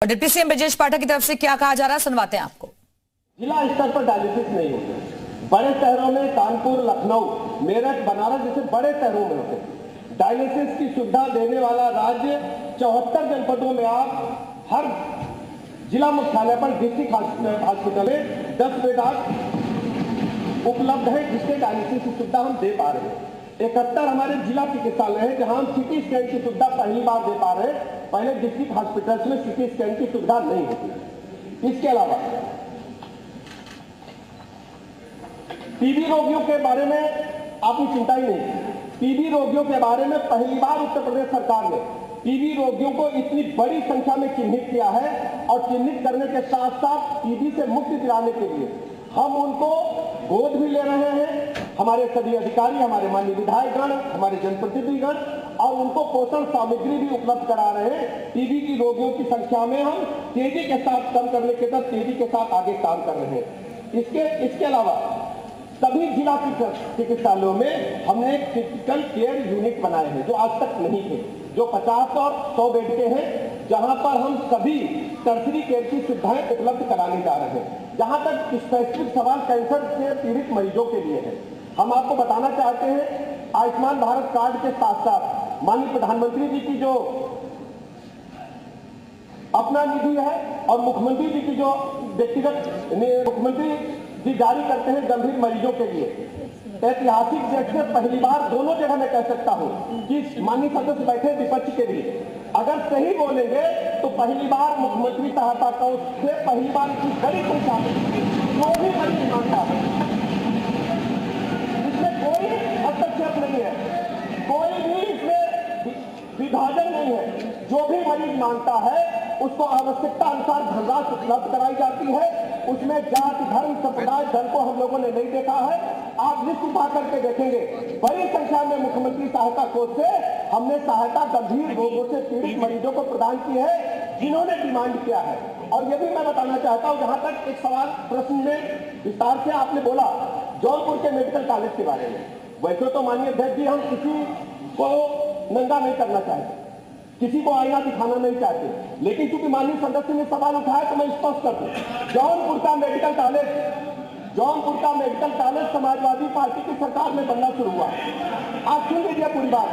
Deputy CM Brajesh Pathak की तरफ से क्या कहा जा रहा है, सुनवाते हैं आपको। जिला स्तर पर डायलिसिस नहीं होते, बड़े शहरों में कानपुर, लखनऊ, मेरठ, बनारस जैसे बड़े शहरों में होते। डायलिसिस की सुविधा देने वाला राज्य 74 जनपदों में आप हर जिला मुख्यालय पर डिस्ट्रिक्ट हॉस्पिटल में 10 बेड उपलब्ध है, जिससे डायलिसिस की सुविधा हम दे पा रहे हैं। 71 हमारे जिला चिकित्सालय है जहां हम सीटी स्कैन की सुविधा पहली बार दे पा रहे हैं। पहले डिस्ट्रिक्ट हॉस्पिटल्स में सीटी स्कैन की सुविधा नहीं होती। इसके अलावा टीबी रोगियों के बारे में आपकी चिंता ही नहीं। टीबी रोगियों के बारे में पहली बार उत्तर प्रदेश सरकार ने टीबी रोगियों को इतनी बड़ी संख्या में चिन्हित किया है और चिन्हित करने के साथ साथ टीबी से मुक्ति दिलाने के लिए हम उनको गोद भी ले रहे हैं। हमारे सभी अधिकारी, हमारे माननीय विधायकगण, हमारे जनप्रतिनिधिगण, और उनको पोषण सामग्री भी उपलब्ध करा रहे हैं। टीबी की रोगियों की संख्या में हम तेजी के साथ कम करने के साथ तेजी के साथ आगे काम कर रहे हैं। इसके अलावा सभी जिला चिकित्सालयों में हमने एक क्रिटिकल केयर यूनिट बनाए हैं जो आज तक नहीं थे, जो 50 और 100 बेड के हैं, जहां पर हम सभी टर्शरी केयर की सुविधाएं उपलब्ध कराने जा रहे हैं। जहां तक स्पेसिफिक सवाल कैंसर से पीड़ित मरीजों के लिए है, हम आपको बताना चाहते हैं आयुष्मान भारत कार्ड के साथ साथ माननीय प्रधानमंत्री जी की जो अपना निधि है और मुख्यमंत्री जी की जो व्यक्तिगत मुख्यमंत्री जी जारी करते हैं गंभीर मरीजों के लिए, ऐतिहासिक जेट से पहली बार दोनों जगह मैं कह सकता हूं कि माननीय सदस्य बैठे विपक्ष के लिए, अगर सही बोलेंगे तो पहली बार मुख्यमंत्री सहायता कोष से पहली बार इतनी बड़ी संख्या में जो भी मरीज मांगता है, इसमें कोई हस्तक्षेप नहीं है, कोई भी इसमें विभाजन नहीं है। जो भी मरीज मांगता है उसको आवश्यकता अनुसार धनराशि उपलब्ध कराई जाती है। उसमें जाति, धर्म, संप्रदाय, दल को हम लोगों ने नहीं देखा है। आप लिस्ट उठा करके देखेंगे, बड़ी संख्या में मुख्यमंत्री सहायता कोष से हमने सहायता गंभीर रोगों से पीड़ित मरीजों को प्रदान की है जिन्होंने डिमांड किया है। और ये भी मैं बताना चाहता हूं, जहां तक एक सवाल प्रश्न में विस्तार से आपने बोला जौनपुर के मेडिकल कॉलेज के बारे में, वैसे तो माननीय अध्यक्ष जी हम किसी को नंगा नहीं करना चाहते, किसी को आईना दिखाना नहीं चाहते, लेकिन चूंकि माननीय सदस्य ने सवाल उठाया तो मैं स्पष्ट कर दूं, जौनपुर का मेडिकल कॉलेज समाजवादी पार्टी की सरकार में बनना शुरू हुआ। आप सुन लीजिए पूरी बात,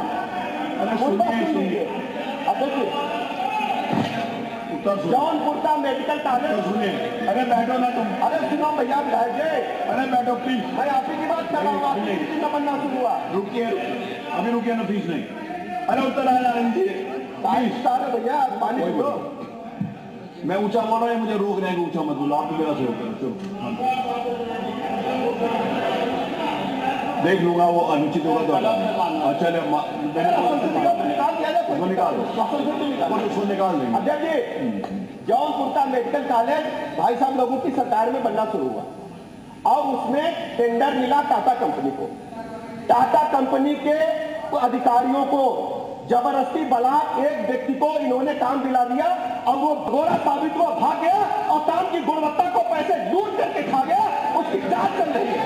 सुन लीजिए। अब देखिए जौनपुर का मेडिकल कॉलेज, अरे बैठो ना तुम, अरे सुनो भैया विधायक जी, अरे बैठो प्लीज, मैं आप ही की बात कर रहा हूँ, आपकी किसी में बनना शुरू हुआ। रुकिए, अभी रुकिए ना, प्लीज नहीं, अरे उत्तर आ जा रही भैया पानी पियो। मैं ऊंचा बोल रहा हूँ, मुझे रोक रहे हैं, ऊंचा मत बोलो, आप मेरा सहयोग करो। चलो देख लूंगा, वो अनुचित होगा तो अच्छा निकाल देंगे। अध्यक्ष जी, जौनपुर का मेडिकल कॉलेज भाई साहब लोगों की सरकार में बनना शुरू हुआ और उसमें टेंडर मिला टाटा कंपनी को। टाटा कंपनी के अधिकारियों को जबरदस्ती बला एक व्यक्ति को इन्होंने काम दिला दिया और वो घोड़ा साबित हुआ, भाग गया और काम की गुणवत्ता को पैसे लूट करके खा गया। उसकी जांच चल रही है।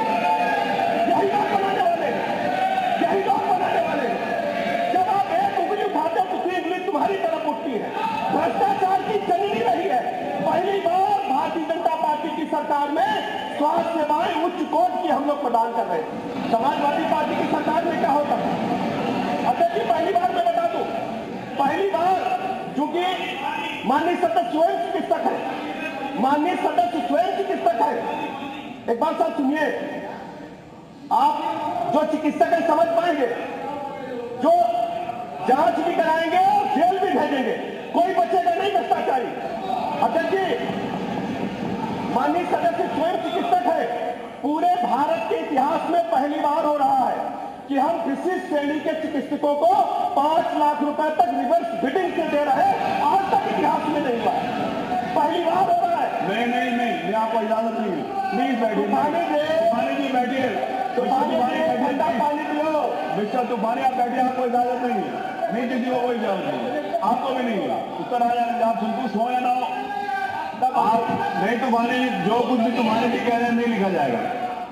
यही लोग बनाने वाले, यही लोग बनाने वाले। जब आप एक उंगली उठाते हो दूसरी उंगली तुम्हारी तरफ उठती है। भ्रष्टाचार की जननी रही है। पहली बार भारतीय जनता पार्टी की सरकार में स्वास्थ्य सेवाएं उच्च कोटि की हम लोग प्रदान कर रहे हैं। समाजवादी पार्टी की सरकार में क्या होता है? अध्यक्ष जी, पहली बार मैं बता दूं, पहली बार चूंकि माननीय सदस्य स्वयं चिकित्सक है, माननीय सदस्य स्वयं चिकित्सक है। एक बार साथ सुनिए, आप जो चिकित्सक है समझ पाएंगे, जो जांच भी कराएंगे और जेल भी भेजेंगे, कोई बचेगा नहीं भ्रष्टाचारी। अध्यक्ष जी, माननीय सदस्य स्वयं चिकित्सक है। पूरे भारत के इतिहास में पहली बार हो रहा है कि हम विशिष्ट श्रेणी के चिकित्सकों को 5 लाख रुपए तक रिवर्स बिडिंग से दे रहे हैं। आज तक इतिहास में नहीं हुआ, पहली बार हो रहा है। नहीं, मैं आपको इजाजत नहीं है, प्लीज बैठिए। पानी जी बैठिए, ठंडा पानी पियो। मिस्टर तूफानी आप बैठिए, आपको इजाजत नहीं है, नहीं किसी को कोई इजाजत नहीं है, आपको भी नहीं है। उत्तर आ जाने, आप संतुष्ट हो या ना हो, तब आप नहीं, तूफानी जो कुछ भी तुम्हारे जी कह रहे हैं नहीं लिखा जाएगा।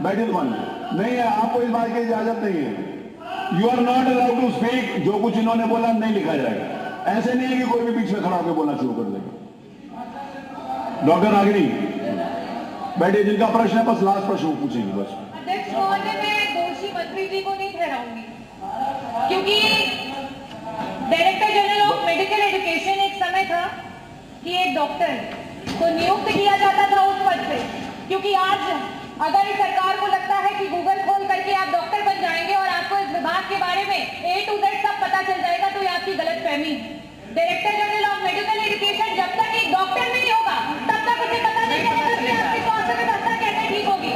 बैठिए तूफानी, नहीं है, आपको इस बात की इजाजत नहीं है। You are not allowed to speak. जो कुछ इन्होंने बोला नहीं लिखा जाएगा। ऐसे नहीं है कि कोई भी बीच में खड़ा होकर बोलना शुरू कर देगा। डॉक्टर रागिनी बैठे, जिनका प्रश्न है बस लास्ट प्रश्न पूछेंगे बस। अध्यक्ष महोदय, मैं दोषी मंत्री जी को नहीं ठहराऊंगी, क्योंकि director general of medical education एक समय था कि एक डॉक्टर को नियुक्त किया जाता था उस पद पे, क्योंकि आज अगर इस सरकार को लगता है कि गूगल खोल करके आप डॉक्टर बन जाएंगे और आपको इस विभाग के बारे में A to Z सब पता चल जाएगा, तो ये आपकी गलतफहमी। Director general of medical education जब तक एक डॉक्टर नहीं होगा तब तक उसे पता नहीं चलेगा कि आपकी स्वास्थ्य व्यवस्था कैसे ठीक होगी।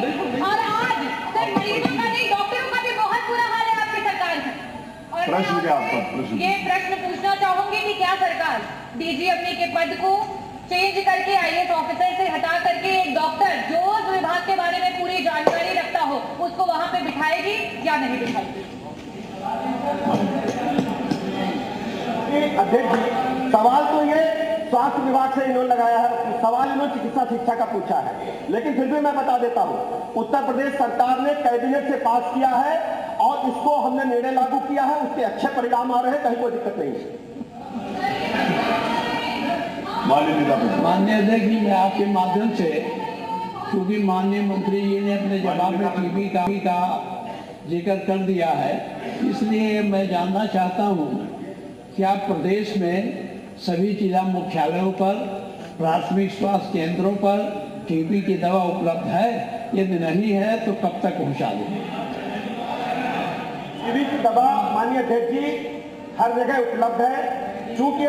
और आज सिर्फ मरीजों का नहीं, डॉक्टरों का भी बहुत बुरा हाल है आपकी सरकार में। और प्रश्न क्या आपका? प्रश्न ये प्रश्न पूछना चाहूंगी कि क्या सरकार डीजी अपने के पद को चेंज करके IAS ऑफिसर से हटा करके एक डॉक्टर जो उस विभाग के बारे में पूरी जानकारी रखता हो उसको वहां पे बिठाएगी या नहीं बिठाएगी? अध्यक्ष जी, सवाल तो ये स्वास्थ्य विभाग से इन्होंने लगाया है, सवाल इन्होंने चिकित्सा शिक्षा का पूछा है, लेकिन फिर भी मैं बता देता हूं, उत्तर प्रदेश सरकार ने कैबिनेट से पास किया है और इसको हमने निर्णय लागू किया है, उसके अच्छे परिणाम आ रहे हैं, कहीं कोई दिक्कत नहीं है। माननीय अध्यक्ष जी, मैं आपके माध्यम से, क्योंकि माननीय मंत्री जी ने अपने जवाब में टीबी का जिक्र कर दिया है, इसलिए मैं जानना चाहता हूं कि आप प्रदेश में सभी जिला मुख्यालयों पर, प्राथमिक स्वास्थ्य केंद्रों पर टीबी की दवा उपलब्ध है? यदि नहीं है तो कब तक पहुंचा देंगे? टीबी की दवा माननीय अध्यक्ष जी हर जगह उपलब्ध है। चूंकि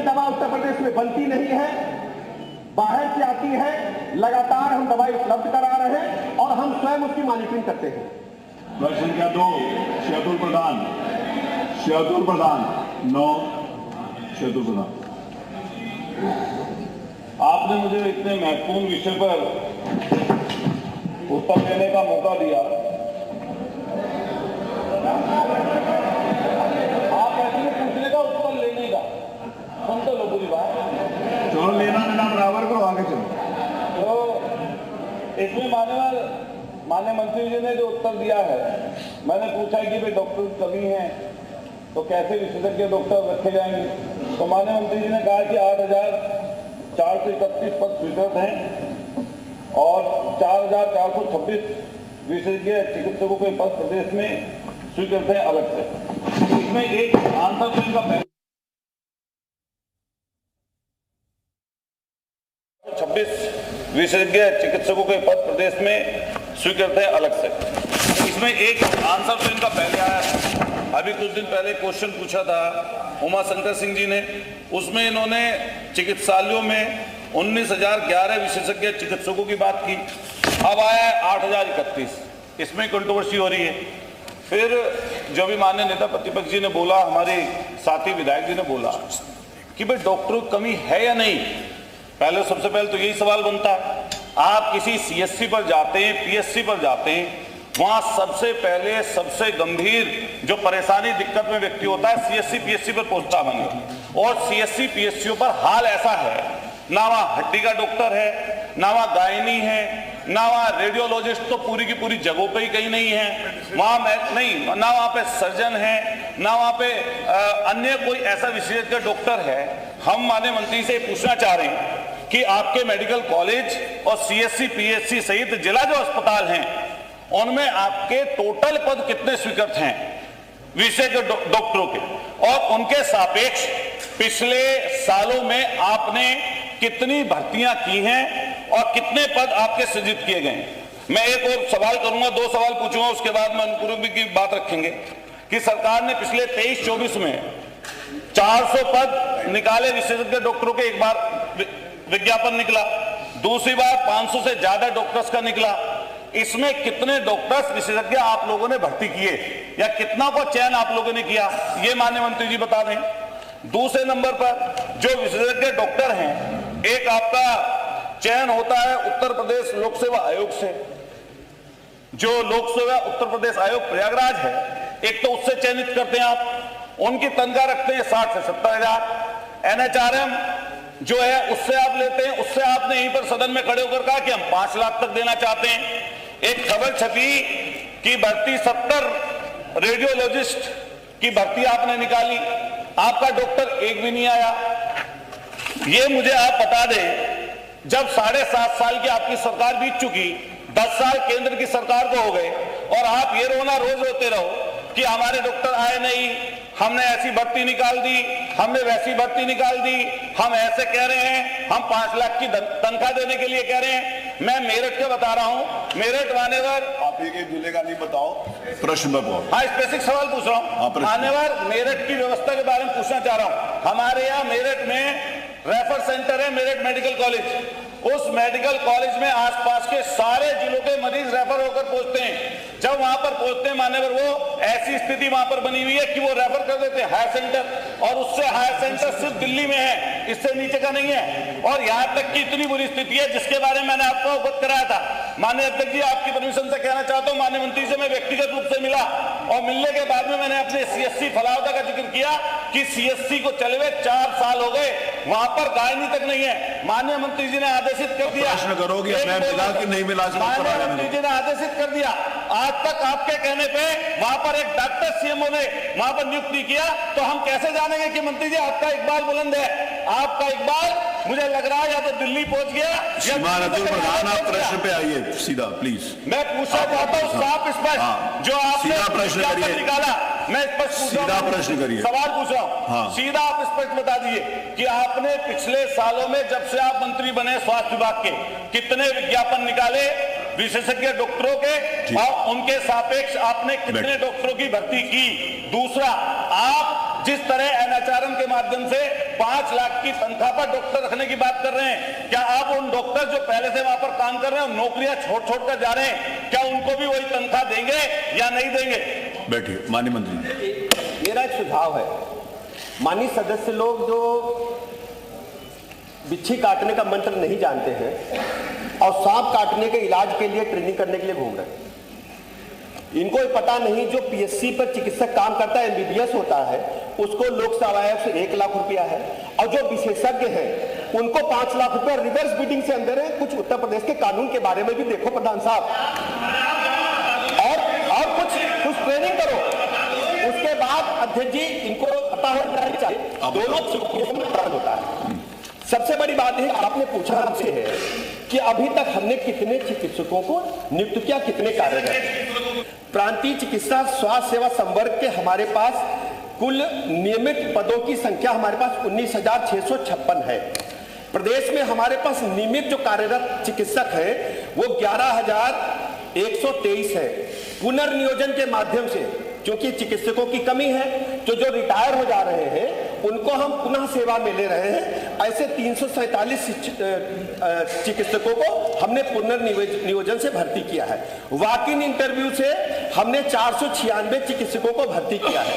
दवा उत्तर प्रदेश में बनती नहीं है, बाहर से आती है, लगातार हम दवाई उपलब्ध करा रहे हैं और हम स्वयं उसकी मॉनिटरिंग करते हैं। प्रश्न संख्या 2 शहतुल प्रधान 9 शहतुल प्रधान। आपने मुझे इतने महत्वपूर्ण विषय पर उत्तर देने का मौका दिया। आप ऐसे पूछने का उत्तर लेने का सुन तो लो पूरी बात। चलो लेना देना बराबर करो, आगे चलो। तो इसमें माननीय मंत्री जी ने जो उत्तर दिया है, मैंने पूछा कि भाई डॉक्टर की कमी है तो कैसे विशेषज्ञ डॉक्टर रखे जाएंगे, तो माननीय मंत्री जी ने कहा कि 8,431 पद स्वीकृत हैं और 4,426 विशेषज्ञ चिकित्सकों के पद प्रदेश में स्वीकृत हैं अलग से। इसमें एक आंसर तो इनका 26 विशेषज्ञ चिकित्सकों के पद प्रदेश में स्वीकृत हैं अलग से। इसमें एक आंसर तो इनका पहले आया था, अभी कुछ दिन पहले क्वेश्चन पूछा था उमा शंकर सिंह जी ने, उसमें इन्होंने चिकित्सालयों में 19,011 विशेषज्ञ चिकित्सकों की बात की। अब आया है 8,031, इसमें कंट्रोवर्सी हो रही है। फिर जो भी माननीय नेता प्रतिपक्ष जी ने बोला, हमारे साथी विधायक जी ने बोला कि भाई डॉक्टरों की कमी है या नहीं। पहले सबसे पहले तो यही सवाल बनता है, आप किसी CSC पर जाते हैं, PSC पर जाते हैं, वहां सबसे पहले सबसे गंभीर जो परेशानी दिक्कत में व्यक्ति होता है CSC PSC पर पहुंचता बने। और CSC PSCों पर हाल ऐसा है, ना वहां हड्डी का डॉक्टर है, ना वहां गायनी है, ना वहां रेडियोलॉजिस्ट तो पूरी की पूरी जगहों पे ही कहीं नहीं है, वहां नहीं, ना वहां पे सर्जन है, ना वहां पे अन्य कोई ऐसा विशेषज्ञ डॉक्टर है। हम माननीय मंत्री से पूछना चाह रहे हैं कि आपके मेडिकल कॉलेज और CSC PSC सहित जिला जो अस्पताल हैं उनमें आपके टोटल पद कितने स्वीकृत हैं विशेषज्ञ डॉक्टरों के, और उनके सापेक्ष पिछले सालों में आपने कितनी भर्तियां की हैं और कितने पद आपके सृजित किए गए। मैं एक और सवाल करूंगा, 2 सवाल पूछूंगा, उसके बाद में अनुपूरक की बात रखेंगे कि सरकार ने पिछले 23-24 में 400 पद निकाले विशेषज्ञ डॉक्टरों के, एक बार विज्ञापन निकला, दूसरी बार 500 से ज्यादा डॉक्टर्स का निकला। इसमें कितने डॉक्टर्स विशेषज्ञ आप लोगों ने भर्ती किए या कितना को चयन आप लोगों ने किया, ये माननीय मंत्री जी बता दें। दूसरे नंबर पर जो विशेषज्ञ डॉक्टर हैं, एक आपका चयन होता है उत्तर प्रदेश लोक सेवा आयोग से, जो लोक सेवा उत्तर प्रदेश आयोग प्रयागराज है, एक तो उससे चयनित करते हैं आप, उनकी तनख्वाह रखते हैं 60 से 70 हजार। NHRM जो है उससे आप लेते हैं, उससे आपने यहीं पर सदन में खड़े होकर कहा कि हम 5 लाख तक देना चाहते हैं। एक खबर छपी कि भर्ती 70 रेडियोलॉजिस्ट की भर्ती आपने निकाली, आपका डॉक्टर एक भी नहीं आया। ये मुझे आप बता दें, जब 7.5 साल की आपकी सरकार बीत चुकी, 10 साल केंद्र की सरकार को हो गए, और आप ये रोना रोज रोते रहो कि हमारे डॉक्टर आए नहीं, हमने ऐसी भर्ती निकाल दी, हमने वैसी भर्ती निकाल दी, हम ऐसे कह रहे हैं, हम 5 लाख की तनख्वाह देने के लिए कह रहे हैं। मैं मेरठ के बता रहा हूं, मेरठ मान्यवर, आप एक जिले का नहीं बताओ, प्रश्न बताओ। हाँ, स्पेसिफिक सवाल पूछ रहा हूं। मान्यवर, मेरठ की व्यवस्था के बारे में पूछना चाह रहा हूं। हमारे यहाँ मेरठ में रेफर सेंटर है, मेरठ मेडिकल कॉलेज। उस मेडिकल कॉलेज में आसपास के सारे जिलों के मरीज रेफर होकर पहुंचते हैं। जब वहां पर पहुंचते हैं मान्यवर, वो ऐसी स्थिति वहां पर बनी हुई है कि वो रेफर कर देते हैं हायर सेंटर, और उससे हायर सेंटर सिर्फ दिल्ली में है, इससे नीचे का नहीं है। और यहां तक की इतनी बुरी स्थिति है जिसके बारे में मैंने आपको अवगत कराया था। माननीय अध्यक्ष जी, आपकी परमिशन से कहना चाहता हूं, माननीय मंत्री से मैं व्यक्तिगत रूप से मिला, और मिलने के बाद में मैंने अपने CSC फलावदा का जिक्र किया कि CSC को चले हुए 4 साल हो गए, वहां पर गायनी तक नहीं है। माननीय मंत्री जी ने आदेशित कर दिया, प्रश्न करोगे मैं मिला कि नहीं मिला, माननीय मंत्री जी ने आदेशित कर दिया। आज तक आपके कहने पे वहां पर एक डॉक्टर CMO ने वहां पर नियुक्ति किया, तो हम कैसे जानेंगे कि मंत्री जी आपका इकबाल बुलंद है? आपका इकबाल मुझे लग रहा है या तो दिल्ली पहुंच गया, प्रधान आप प्रश्न पे आइए सीधा प्लीज। मैं पूछना चाहता हूँ साफ स्पष्ट, जो आपने सीधा प्रश्न करिए, निकाला, मैं स्पष्ट पूछ रहा हूं, प्रश्न करिए, सवाल पूछ रहा हूं, सीधा आप स्पष्ट बता दीजिए कि आपने पिछले सालों में जब से आप मंत्री बने स्वास्थ्य विभाग के, कितने विज्ञापन निकाले विशेषज्ञ डॉक्टरों के, और उनके सापेक्ष आपने कितने डॉक्टरों की भर्ती की? दूसरा, आप जिस तरह NHRM के माध्यम से 5 लाख की तनख्वाह पर डॉक्टर रखने की बात कर रहे हैं, क्या आप उन डॉक्टर जो पहले से वहां पर काम कर रहे हैं, नौकरियां छोड़ कर जा रहे हैं, क्या उनको भी वही तनख्वाह देंगे या नहीं देंगे? बैठिए माननीय मंत्री। मेरा एक सुझाव है, माननीय सदस्य लोग जो बिच्छी काटने का मंत्र नहीं जानते हैं और सांप काटने के इलाज के लिए ट्रेनिंग करने के लिए घूम रहे हैं, इनको ये पता नहीं जो PSC पर चिकित्सक काम करता है, MBBS होता है, उसको लोक सेवा आयोग से 1 लाख रुपया है, और जो विशेषज्ञ हैं उनको 5 लाख रुपया रिवर्स बिडिंग से अंदर है। कुछ उत्तर प्रदेश के कानून के बारे में भी देखो प्रधान साहब, और कुछ ट्रेनिंग करो, उसके बाद अध्यक्ष जी इनको पता होना चाहिए दोनों होता है। सबसे बड़ी बात है, आपने पूछा हमसे है कि अभी तक हमने कितने चिकित्सकों को नियुक्त किया, कितने कार्यरत। प्रांतीय चिकित्सा स्वास्थ्य सेवा संवर्ग के हमारे पास कुल नियमित पदों की संख्या हमारे पास 19,656 है। प्रदेश में हमारे पास नियमित जो कार्यरत चिकित्सक हैं वो 11,123 है। पुनर्नियोजन के माध्यम से, क्योंकि चिकित्सकों की कमी है, तो जो रिटायर हो जा रहे हैं उनको हम पुनः सेवा में ले रहे हैं। ऐसे 347 चिकित्सकों को हमने पुनर्नियोजन से भर्ती किया है। वॉक इन इंटरव्यू से हमने 496 चिकित्सकों को भर्ती किया है।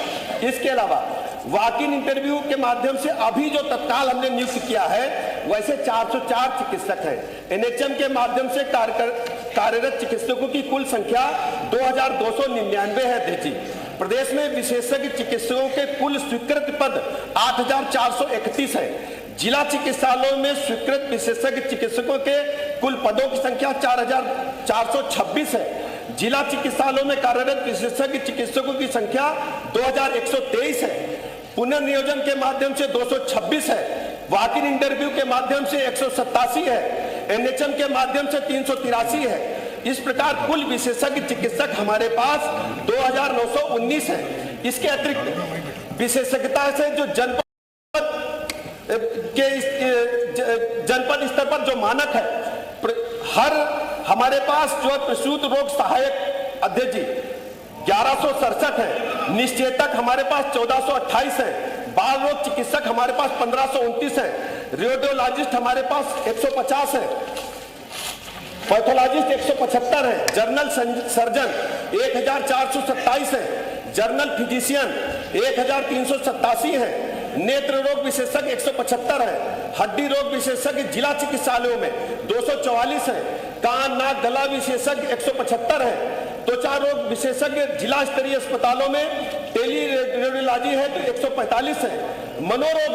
इसके अलावा वॉक इन इंटरव्यू के माध्यम से अभी जो तत्काल हमने नियुक्त किया है वैसे 404 चिकित्सक हैं। NHM के माध्यम से कार्यरत चिकित्सकों की कुल संख्या 2,299 है। देखिए, प्रदेश में विशेषज्ञ चिकित्सकों के कुल स्वीकृत पद 8,431 है। जिला चिकित्सालयों में स्वीकृत विशेषज्ञ चिकित्सकों के कुल पदों की संख्या 4,426 है। जिला चिकित्सालयों में कार्यरत विशेषज्ञ चिकित्सकों की संख्या 2,123 है। पुनर्नियोजन के माध्यम से 226 है। वॉक इन इंटरव्यू के माध्यम से 187 है। NHM के माध्यम से 383 है। इस प्रकार कुल विशेषज्ञ चिकित्सक हमारे पास 2,919 है। इसके अतिरिक्त विशेषज्ञता से जो जनपद स्तर पर जो मानक है, हर हमारे पास जो प्रसूति रोग सहायक अध्यक्ष जी 1167 है। निश्चेतक हमारे पास 1428 है। बाल रोग चिकित्सक हमारे पास 1529 है। रेडियोलॉजिस्ट हमारे पास 150 है। पैथोलॉजिस्ट 175 है। जर्नल सर्जन 1,427 है। जर्नल फिजिशियन 1,387 है। नेत्र रोग विशेषज्ञ 175 है। हड्डी रोग विशेषज्ञ जिला चिकित्सालयों में 244 है। कान नाक गला विशेषज्ञ 175 है। त्वचा रोग विशेषज्ञ जिला स्तरीय अस्पतालों में टेली रेडियोलॉजी है तो 145 है। मनोरोग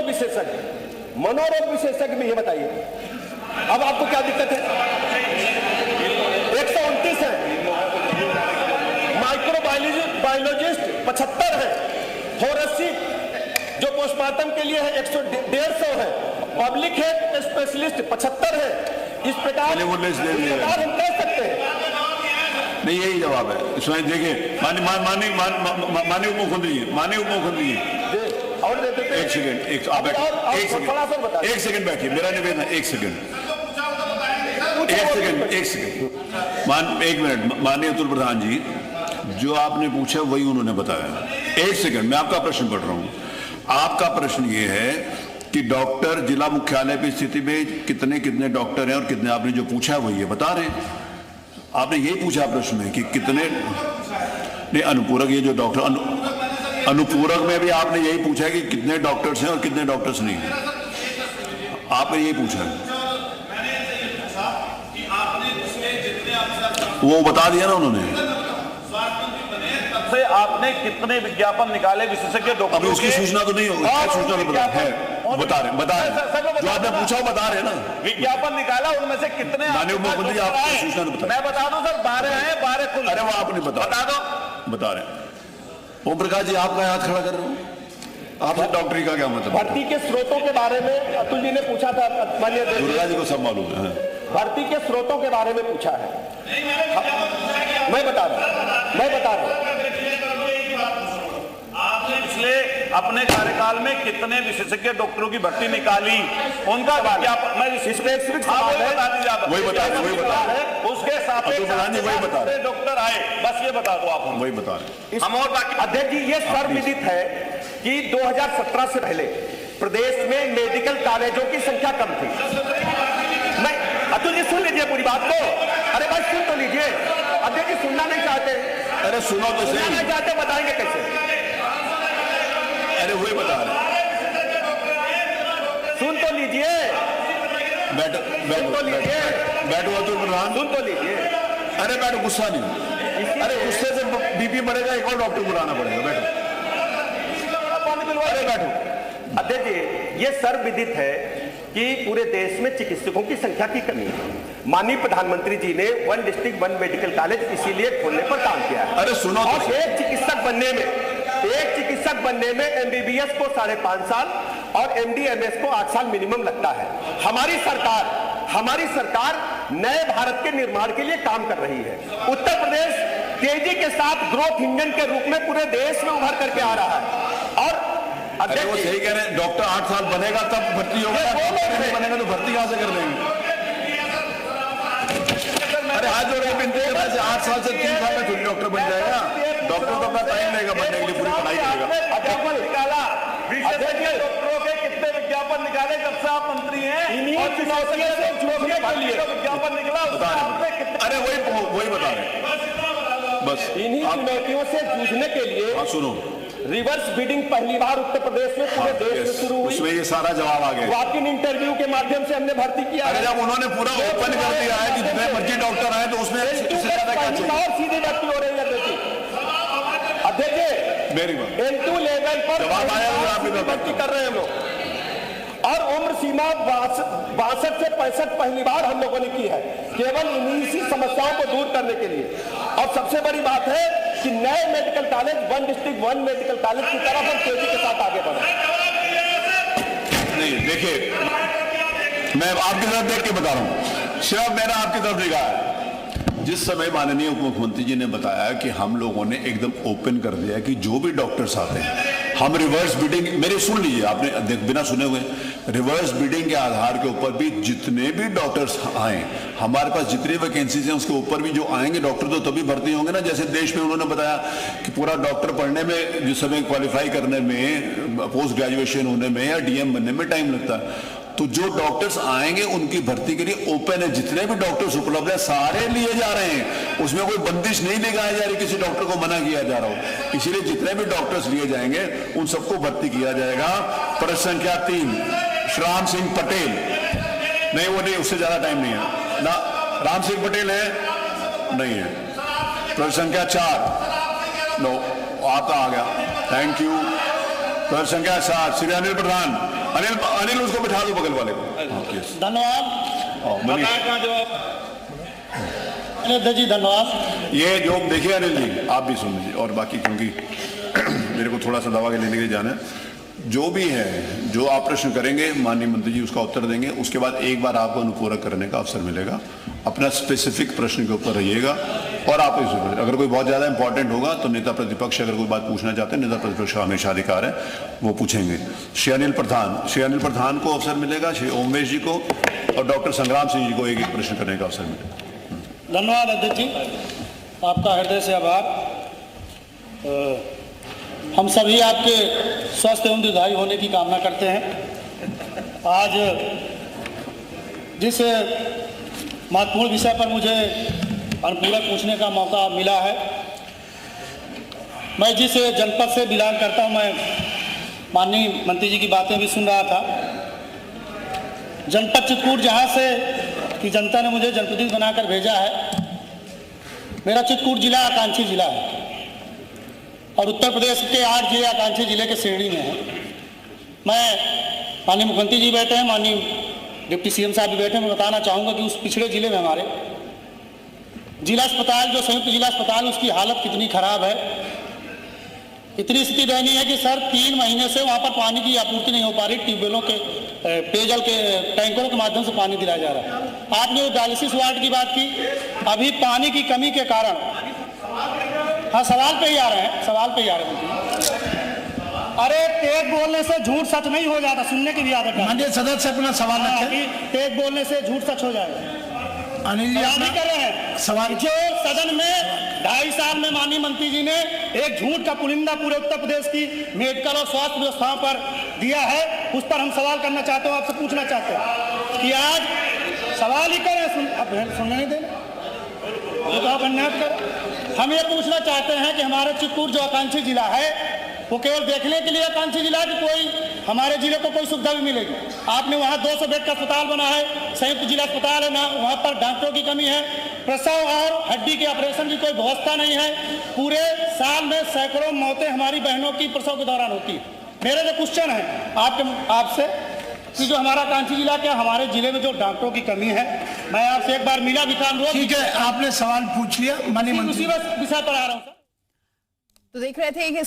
विशेषज्ञ में ये बताइए अब आपको क्या दिक्कत है? 129 है। माइक्रोबायोलॉजिस्ट 75 है। फोरेंसिक जो पोस्टमार्टम के लिए है 150 है। पब्लिक हेल्थ स्पेशलिस्ट 75 है। इस प्रकार वो लिस्ट दे दिए हम कह सकते हैं। नहीं, यही जवाब है इसमें। देखिए माननीय उप मुख्यमंत्री जी और देते थे। एक सेकंड बैठिए, मेरा निवेदन है, एक सेकंड। एक मिनट। माननीय उत्तर प्रधान जी, जो आपने पूछा वही उन्होंने बताया। एक सेकंड, मैं आपका प्रश्न पढ़ रहा हूं। आपका प्रश्न ये है कि डॉक्टर जिला मुख्यालय की स्थिति में कितने डॉक्टर हैं और कितने, आपने जो पूछा है वही ये बता रहे हैं। आपने यही पूछा प्रश्न में कि कितने, नहीं अनुपूरक, ये जो डॉक्टर अनुपूरक में भी आपने यही पूछा है कि कितने डॉक्टर्स हैं और कितने डॉक्टर्स नहीं हैं, आपने यही पूछा है। वो बता दिया ना उन्होंने। से आपने कितने विज्ञापन निकाले विशेषज्ञ डॉक्टरों अभी उसकी सूचना तो नहीं होगी, सूचना तो है, बता रहे जो आपने पूछा वो बता रहे ना। विज्ञापन निकाला, उनमें से कितने माननीय मुख्यमंत्री आपको सूचना तो बता। मैं बता दूं सर, 12 हैं, 12 कुल। अरे वो आपने बता दो, बता रहे। ओम प्रकाश जी, आपका हाथ खड़ा कर रहे हो, आपसे डॉक्टरी का क्या मतलब? भर्ती के स्रोतों के बारे में अतुल जी ने पूछा था। माननीय दुर्गा जी को सब मालूम है। भर्ती के स्रोतों के बारे में पूछा है। मैं बता रहा हूं। आपने पिछले अपने कार्यकाल में कितने विशेषज्ञ डॉक्टरों की भर्ती निकाली, उनका विज्ञापन, मैं स्पेसिफिक सवाल है, वही बता रहे। उसके साथ डॉक्टर आए, बस ये बता दो आप। वही बता रहे हम। और बाकी अध्यक्ष जी, ये सर्वविदित है कि 2017 से पहले प्रदेश में मेडिकल कॉलेजों की संख्या कम थी। नहीं, अतुल जी सुन लीजिए पूरी बात को। अरे भाई सुन तो लीजिए। अध्यक्ष जी सुनना नहीं चाहते। अरे सुनो तो सुनना नहीं चाहते, बताएंगे कैसे? अरे वही बता रहे। सुन तो लीजिए। बैठो अतुल प्रधान, सुन तो लीजिए। अरे बैठो, गुस्सा नहीं। अरे गुस्से से बीपी बढ़ेगा, एक और डॉक्टर बुलाना पड़ेगा। बैठो, अरे बैठो। अध्यक्ष जी, ये सर्वविदित है कि पूरे देश में चिकित्सकों की संख्या की कमी है। माननीय प्रधानमंत्री जी ने 1 डिस्ट्रिक्ट 1 मेडिकल कॉलेज इसीलिए खोलने पर काम किया है। अरे सुनो तो। और एक चिकित्सक बनने में एमबीबीएस को 5.5 साल और एमडी एमएस को 8 साल मिनिमम लगता है। हमारी सरकार नए भारत के निर्माण के लिए काम कर रही है। उत्तर प्रदेश तेजी के साथ ग्रोथ इंजन के रूप में पूरे देश में उभर करके आ रहा है। और अरे वो सही कह रहे हैं, डॉक्टर 8 साल बनेगा तब भर्ती होगा, नहीं बनेगा तो भर्ती कहां से कर देंगे? अरे हाथ जोड़ के विनती है, वैसे 8 साल से 3 साल में थोड़ी डॉक्टर बन जाएगा। डॉक्टर तो अपना टाइम लेगा बनने के लिए, पूरी पढ़ाई करेगा। डॉक्टरों के कितने विज्ञापन निकाले जब से आप मंत्री हैं? विज्ञापन निकला, अरे वही बता रहे। बस इन्हीं चुनौतियों से जूझने के लिए सुनो, रिवर्स बिडिंग पहली बार उत्तर प्रदेश में पूरे देश में शुरू हुई। उसमें ये सारा जवाब आ गया। वॉक इन इंटरव्यू के माध्यम से हमने भर्ती किया। अरे जब उन्होंने पूरा ओपन कर दिया है कि जितने मर्जी डॉक्टर आए तो उसमें और सीधी भर्ती हो रही है। अध्यक्ष मेरी बात, N2 लेवल पर जवाब आया तो आप इधर भर्ती कर रहे हैं हम लोग। और उम्र सीमा 62 से 65 पहली बार हम लोगों ने की है, केवल इन्हीं समस्याओं को दूर करने के लिए। और सबसे बड़ी बात है कि नए medical college 1 district 1 medical college की तरफ हम तेजी के साथ आगे बढ़े। नहीं देखिए, मैं आपकी तरफ देख के बता रहा हूं, सिर्फ मेरा आपकी तरफ निगाह है। जिस समय माननीय उप मुख्यमंत्री जी ने बताया कि हम लोगों ने एकदम ओपन कर दिया कि जो भी डॉक्टर्स आते हैं हम रिवर्स बिडिंग, मेरे सुन लीजिए, आपने बिना सुने हुए, रिवर्स बिडिंग के आधार के ऊपर भी जितने भी डॉक्टर्स आए, हमारे पास जितनी वैकेंसीज हैं उसके ऊपर भी जो आएंगे डॉक्टर तो तभी भर्ती होंगे ना। जैसे देश में उन्होंने बताया कि पूरा डॉक्टर पढ़ने में, जिस समय क्वालिफाई करने में, पोस्ट ग्रेजुएशन होने में या डीएम बनने में टाइम लगता है, तो जो डॉक्टर्स आएंगे उनकी भर्ती के लिए ओपन है। जितने भी डॉक्टर्स उपलब्ध है सारे लिए जा रहे हैं, उसमें कोई बंदिश नहीं लगाई जा रही, किसी डॉक्टर को मना किया जा रहा हो। इसीलिए जितने भी डॉक्टर्स लिए जाएंगे उन सबको भर्ती किया जाएगा। प्रश्न संख्या 3, श्याम सिंह पटेल, नहीं वो नहीं, उससे ज्यादा टाइम नहीं है ना। राम सिंह पटेल है, नहीं है। प्रश्न संख्या 4, नो आपका आ गया, थैंक यू। प्रश्न संख्या 7, श्री अनिल प्रधान, अनिल उसको बिठा दो बगल वाले को। धन्यवाद जी, धन्यवाद। ये जो देखिए अनिल जी, आप भी सुन लीजिए और बाकी, क्योंकि मेरे को थोड़ा सा दवा के लेने के लिए जाना है। जो भी है, जो आप प्रश्न करेंगे माननीय मंत्री जी उसका उत्तर देंगे। उसके बाद एक बार आपको अनुपूरक करने का अवसर मिलेगा। अपना स्पेसिफिक प्रश्न के ऊपर रहिएगा और आप इस अगर कोई बहुत ज़्यादा इंपॉर्टेंट होगा तो नेता प्रतिपक्ष अगर कोई बात पूछना चाहते हैं, नेता प्रतिपक्ष का हमेशा अधिकार है, वो पूछेंगे। श्री अनिल प्रधान को अवसर मिलेगा, श्री ओमवेश जी को और डॉक्टर संग्राम सिंह जी को एक प्रश्न करने का अवसर मिलेगा। धन्यवाद अध्यक्ष जी, आपका हृदय से आभार। हम सभी आपके स्वस्थ एवं दीर्घायु होने की कामना करते हैं। आज जिस महत्वपूर्ण विषय पर मुझे अनुपूरक पूछने का मौका मिला है, मैं जिस जनपद से बिलोंग करता हूं, मैं माननीय मंत्री जी की बातें भी सुन रहा था। जनपद चित्रकूट जहां से की जनता ने मुझे जनप्रतिनिधि बनाकर भेजा है, मेरा चित्रकूट जिला आकांक्षी जिला है और उत्तर प्रदेश के 8 जिले आकांक्षी जिले के श्रेणी में है। मैं माननीय मुख्यमंत्री जी बैठे हैं, माननीय डिप्टी सीएम साहब भी बैठे हैं। मैं बताना चाहूँगा कि उस पिछड़े जिले में हमारे जिला अस्पताल, जो संयुक्त जिला अस्पताल, उसकी हालत कितनी खराब है। इतनी स्थिति दयनीय है कि सर 3 महीने से वहाँ पर पानी की आपूर्ति नहीं हो पा रही। ट्यूबवेलों के पेयजल के टैंकरों के माध्यम से पानी दिलाया जा रहा है। आपने डायलिसिस वार्ड की बात की, अभी पानी की कमी के कारण, हाँ सवाल पे ही आ रहे हैं। अरे तेज बोलने से झूठ सच नहीं हो जाता, सुनने की भी आदत है। माननीय सदस्य अपना सवाल रखें। तेज बोलने से झूठ सच हो जाएगा। अनिल जी भी कर रहे हैं सवाल। जो सदन में 2.5 साल में माननीय मंत्री जी ने एक झूठ का पुलिंदा पूरे उत्तर प्रदेश की मेडिकल और स्वास्थ्य व्यवस्थाओं पर दिया है, उस पर हम सवाल करना चाहते हैं, आपसे पूछना चाहते हैं कि आज सवाल ही करें, सुनने नहीं देना तो आप अन्याय करें। हम ये पूछना चाहते हैं कि हमारे चित्रकूट जो आकांक्षी जिला है, वो केवल देखने के लिए आकांक्षी जिला है कि कोई हमारे जिले को कोई सुविधा भी मिलेगी। आपने वहाँ 200 बेड का अस्पताल बना है, संयुक्त जिला अस्पताल है ना, वहाँ पर डॉक्टरों की कमी है, प्रसव और हड्डी के ऑपरेशन की कोई व्यवस्था नहीं है। पूरे साल में सैकड़ों मौतें हमारी बहनों की प्रसव के दौरान होती है। मेरा जो क्वेश्चन है आपसे कि जो हमारा आकांक्षी जिला, क्या हमारे जिले में जो डॉक्टरों की कमी है, मैं आपसे एक बार मिला विकान रोज। ठीक है, आपने सवाल पूछ लिया, माननीय मंत्री उसी विषय पर आ रहा हूँ। तो देख रहे थे कि